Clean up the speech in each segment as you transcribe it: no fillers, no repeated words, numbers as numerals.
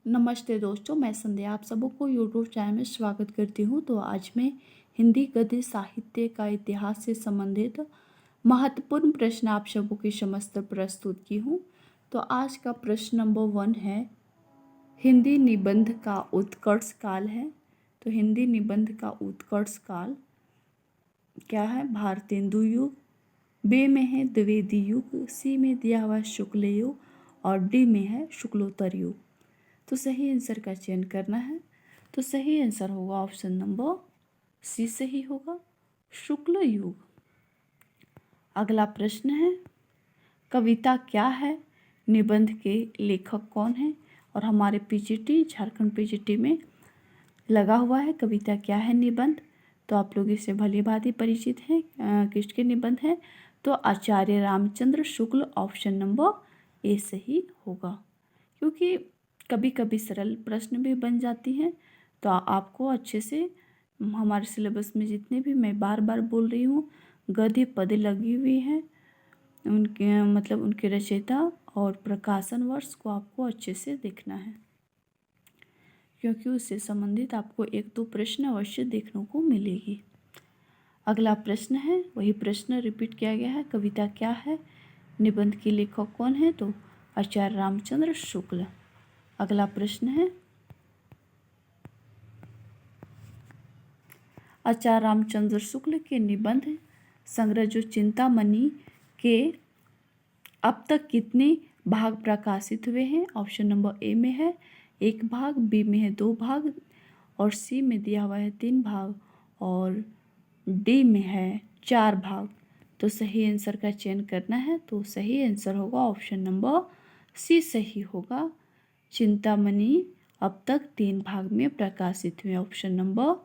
नमस्ते दोस्तों, मैं संध्या आप सबको यूट्यूब चैनल में स्वागत करती हूँ। तो आज मैं हिंदी गद्य साहित्य का इतिहास से संबंधित महत्वपूर्ण प्रश्न आप सबों के समस्त प्रस्तुत की हूँ। तो आज का प्रश्न नंबर 1 है, हिंदी निबंध का उत्कर्ष काल है। तो हिंदी निबंध का उत्कर्ष काल क्या है? भारतेंदु युग, बी में है द्विवेदी युग, सी में दिया हुआ शुक्ल युग और डी में है शुक्लोत्तर युग। तो सही आंसर का चयन करना है। तो सही आंसर होगा ऑप्शन नंबर सी सही होगा, शुक्ल युग। अगला प्रश्न है, कविता क्या है? निबंध के लेखक कौन है? और हमारे पीजीटी झारखंड पीजीटी में लगा हुआ है कविता क्या है निबंध। तो आप लोग इससे भली भांति परिचित हैं किसके निबंध हैं। तो आचार्य Ramchandra Shukla, option number A सही होगा। क्योंकि कभी कभी सरल प्रश्न भी बन जाती हैं, तो आपको अच्छे से हमारे सिलेबस में जितने भी मैं बार बार बोल रही हूँ गद्य पद्य लगी हुई हैं, उनके मतलब उनके रचयिता और प्रकाशन वर्ष को आपको अच्छे से देखना है, क्योंकि उससे संबंधित आपको 1-2 प्रश्न अवश्य देखने को मिलेगी। अगला प्रश्न है, वही प्रश्न रिपीट किया गया है, कविता क्या है? निबंध के लेखक कौन है? तो आचार्य रामचंद्र शुक्ल। अगला प्रश्न है, आचार्य रामचंद्र शुक्ल के निबंध संग्रह जो चिंतामणि के अब तक कितने भाग प्रकाशित हुए हैं? ऑप्शन नंबर ए में है 1 भाग, बी में है 2 भाग और सी में दिया हुआ है 3 भाग और डी में है 4 भाग। तो सही आंसर का चयन करना है। तो सही आंसर होगा ऑप्शन नंबर सी सही होगा, चिंतामणि अब तक 3 भाग में प्रकाशित हुए। ऑप्शन नंबर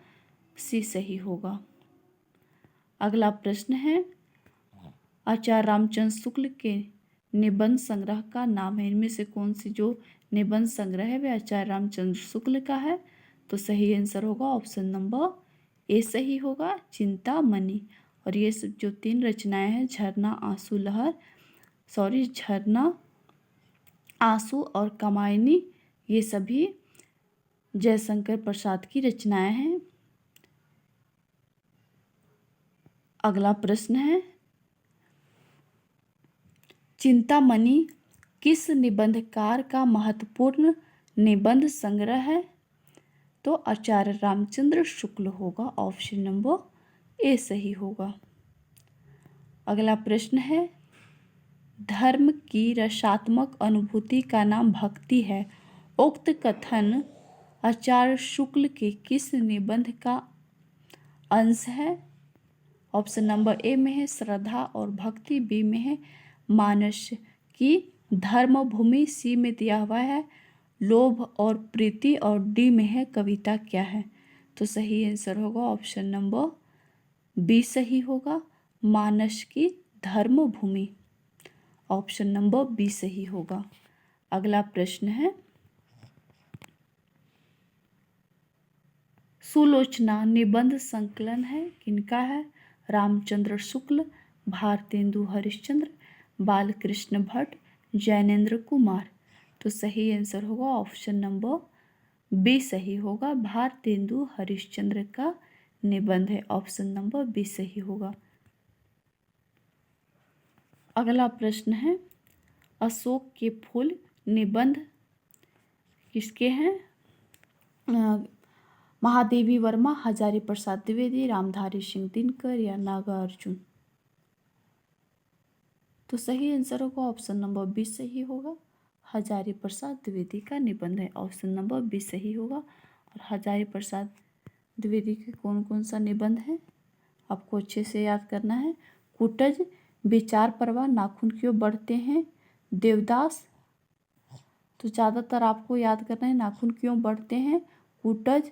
सी सही होगा। अगला प्रश्न है, आचार्य रामचंद्र शुक्ल के निबंध संग्रह का नाम है। इनमें से कौन सी जो निबंध संग्रह है वह आचार्य रामचंद्र शुक्ल का है? तो सही आंसर होगा ऑप्शन नंबर ए सही होगा, चिंतामणि। और ये सब जो 3 रचनाएं हैं, झरना, आंसू और कामायनी, ये सभी जयशंकर प्रसाद की रचनाएं हैं। अगला प्रश्न है, चिंतामणि किस निबंधकार का महत्वपूर्ण निबंध संग्रह है? तो आचार्य रामचंद्र शुक्ल होगा, ऑप्शन नंबर ए सही होगा। अगला प्रश्न है, धर्म की रसात्मक अनुभूति का नाम भक्ति है। उक्त कथन आचार्य शुक्ल के किस निबंध का अंश है? ऑप्शन नंबर ए में है श्रद्धा और भक्ति, बी में है मानस की धर्म भूमि, सी में दिया हुआ है लोभ और प्रीति और डी में है कविता क्या है? तो सही आंसर होगा ऑप्शन नंबर बी सही होगा, मानस की धर्म भूमि। ऑप्शन नंबर बी सही होगा। अगला प्रश्न है, सुलोचना निबंध संकलन है किनका है? रामचंद्र शुक्ल, भारतेंदु हरिश्चंद्र, बालकृष्ण भट्ट, जैनेन्द्र कुमार। तो सही आंसर होगा ऑप्शन नंबर बी सही होगा, भारतेंदु हरिश्चंद्र का निबंध है। ऑप्शन नंबर बी सही होगा। अगला प्रश्न है, अशोक के फूल निबंध किसके हैं? महादेवी वर्मा, हजारी प्रसाद द्विवेदी, रामधारी सिंह दिनकर या नागार्जुन। तो सही आंसर होगा ऑप्शन नंबर बी सही होगा, हजारी प्रसाद द्विवेदी का निबंध है। ऑप्शन नंबर बी सही होगा। और हजारी प्रसाद द्विवेदी के कौन कौन सा निबंध है आपको अच्छे से याद करना है। कुटज, विचार प्रवाह, नाखून क्यों बढ़ते हैं, देवदास। तो ज़्यादातर आपको याद करना है नाखून क्यों बढ़ते हैं, कुटज,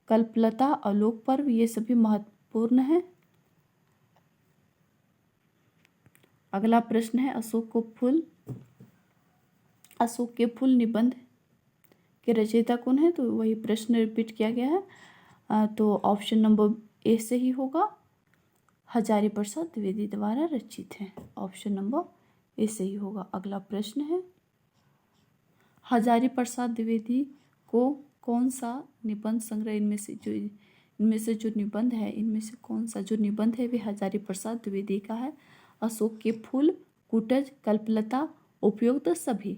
कल्पलता, आलोक पर्व, ये सभी महत्वपूर्ण है। अगला प्रश्न है, अशोक के फूल निबंध के रचयिता कौन है? तो वही प्रश्न रिपीट किया गया है। तो ऑप्शन नंबर ए सही होगा, हजारी प्रसाद द्विवेदी द्वारा रचित है। ऑप्शन नंबर ए सही होगा। अगला प्रश्न है, हजारी प्रसाद द्विवेदी को कौन सा निबंध संग्रह इनमें से जो निबंध है, इनमें से कौन सा जो निबंध है वे हजारी प्रसाद द्विवेदी का है? अशोक के फूल, कुटज, कल्पलता, उपयुक्त सभी।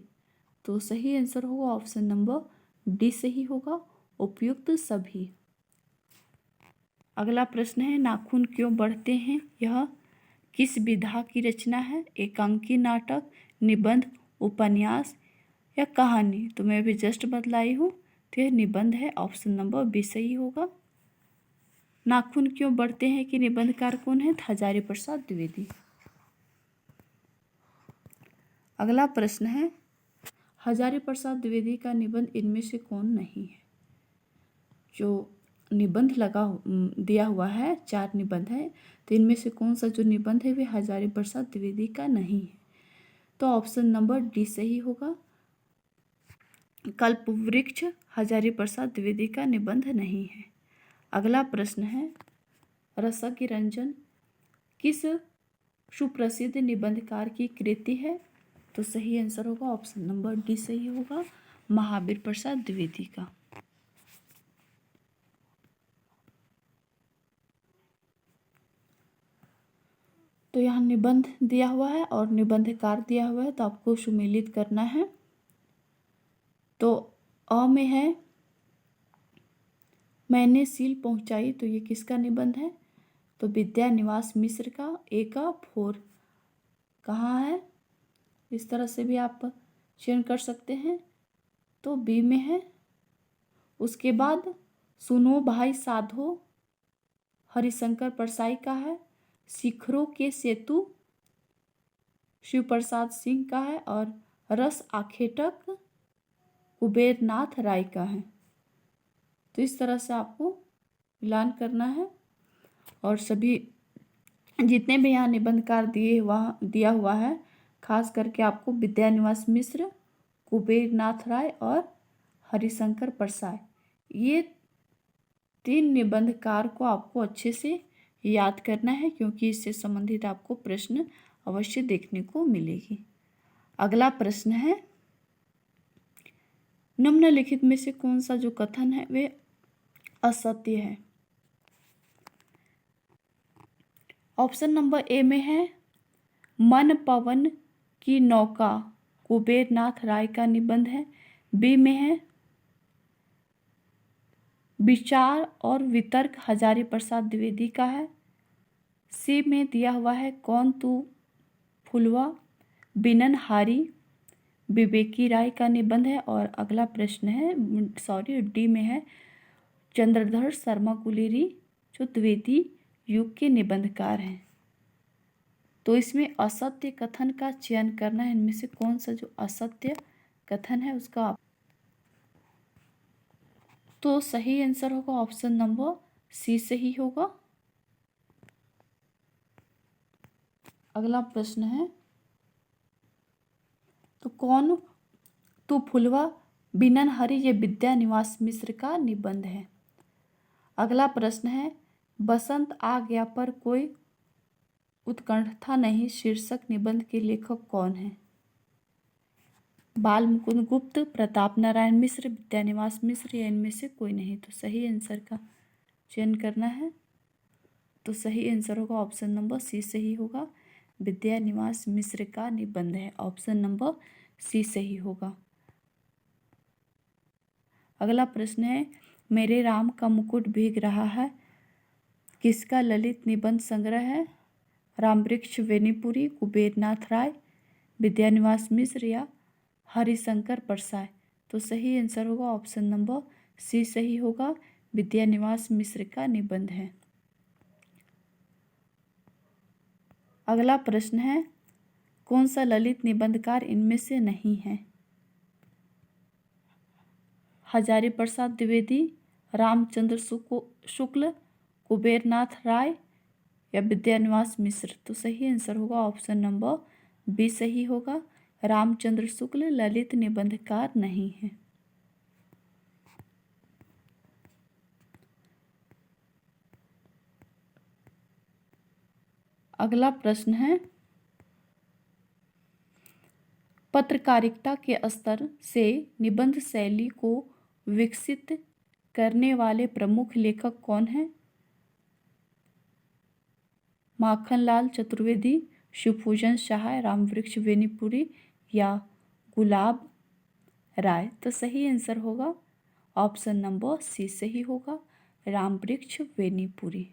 तो सही आंसर होगा ऑप्शन नंबर डी सही होगा, उपयुक्त सभी। अगला प्रश्न है नाखून क्यों बढ़ते हैं? यह किस विधा की रचना है? एकांकी नाटक, निबंध, उपन्यास या कहानी? तो मैं भी जस्ट बतलाई हूँ, तो यह निबंध है, ऑप्शन नंबर बी सही होगा। नाखून क्यों बढ़ते हैं कि निबंधकार कौन है? हजारी प्रसाद द्विवेदी। अगला प्रश्न है हजारी प्रसाद द्विवेदी का निबंध इनमें से कौन नहीं है? जो निबंध दिया हुआ है, 4 निबंध है, तो इनमें से कौन सा जो निबंध है वे हजारी प्रसाद द्विवेदी का नहीं है? तो ऑप्शन नंबर डी सही होगा। कल्पवृक्ष हजारी प्रसाद द्विवेदी का निबंध नहीं है। अगला प्रश्न है रसज्ञ रंजन किस सुप्रसिद्ध निबंधकार की कृति है? तो सही आंसर होगा ऑप्शन नंबर डी सही होगा, महावीर प्रसाद द्विवेदी का। तो यहाँ निबंध दिया हुआ है और निबंधकार दिया हुआ है, तो आपको सुमेलित करना है। तो अ में है मैंने सील पहुंचाई, तो ये किसका निबंध है? तो विद्यानिवास मिश्र का। ए का फोर कहाँ है? इस तरह से भी आप चयन कर सकते हैं। तो बी में है। उसके बाद सुनो भाई साधो हरिशंकर परसाई का है। शिखरों के सेतु शिव प्रसाद सिंह का है। और रस आखेटक कुबेरनाथ राय का है। तो इस तरह से आपको मिलान करना है और सभी जितने भी यहाँ निबंधकार दिया हुआ है, खास करके आपको विद्यानिवास मिश्र, कुबेरनाथ राय और हरिशंकर परसाई, ये 3 निबंधकार को आपको अच्छे से याद करना है, क्योंकि इससे संबंधित आपको प्रश्न अवश्य देखने को मिलेगी। अगला प्रश्न है निम्नलिखित में से कौन सा जो कथन है वे असत्य है? ऑप्शन नंबर ए में है मन पवन की नौका कुबेरनाथ राय का निबंध है। बी में है विचार और वितर्क हजारी प्रसाद द्विवेदी का है। सी में दिया हुआ है कौन तू फुलवा बिनन हारी विवेकी राय का निबंध है। और अगला प्रश्न है डी में है चंद्रधर शर्मा गुलेरी जो द्विवेदी युग के निबंधकार हैं। तो इसमें असत्य कथन का चयन करना है। इनमें से कौन सा जो असत्य कथन है उसका, तो सही आंसर होगा ऑप्शन नंबर सी सही होगा। अगला प्रश्न है तो कौन तू फुलवा बिनन हरि ये विद्यानिवास मिश्र का निबंध है। अगला प्रश्न है बसंत आ गया पर कोई उत्कंठा नहीं शीर्षक निबंध के लेखक कौन है? बाल मुकुंद गुप्त, प्रताप नारायण मिश्र, विद्यानिवास मिश्र या इनमें से कोई नहीं। तो सही आंसर का चयन करना है। तो सही आंसर होगा ऑप्शन नंबर सी सही होगा, विद्यानिवास मिश्र का निबंध है, ऑप्शन नंबर सी सही होगा। अगला प्रश्न है मेरे राम का मुकुट भीग रहा है किसका ललित निबंध संग्रह है? रामवृक्ष वेणीपुरी, कुबेरनाथ राय, विद्यानिवास मिश्र या हरिशंकर परसाई। तो सही आंसर होगा ऑप्शन नंबर सी सही होगा, विद्यानिवास मिश्र का निबंध है। अगला प्रश्न है कौन सा ललित निबंधकार इनमें से नहीं है? हजारी प्रसाद द्विवेदी, रामचंद्र शुक्ल, कुबेरनाथ राय या विद्यानिवास मिश्र। तो सही आंसर होगा ऑप्शन नंबर बी सही होगा, रामचंद्र शुक्ल ललित निबंधकार नहीं है। अगला प्रश्न है पत्रकारिता के स्तर से निबंध शैली को विकसित करने वाले प्रमुख लेखक कौन हैं? माखनलाल चतुर्वेदी, शिवपूजन शाह, रामवृक्ष वेनीपुरी या गुलाब राय। तो सही आंसर होगा ऑप्शन नंबर सी, सही होगा रामवृक्ष वेनीपुरी।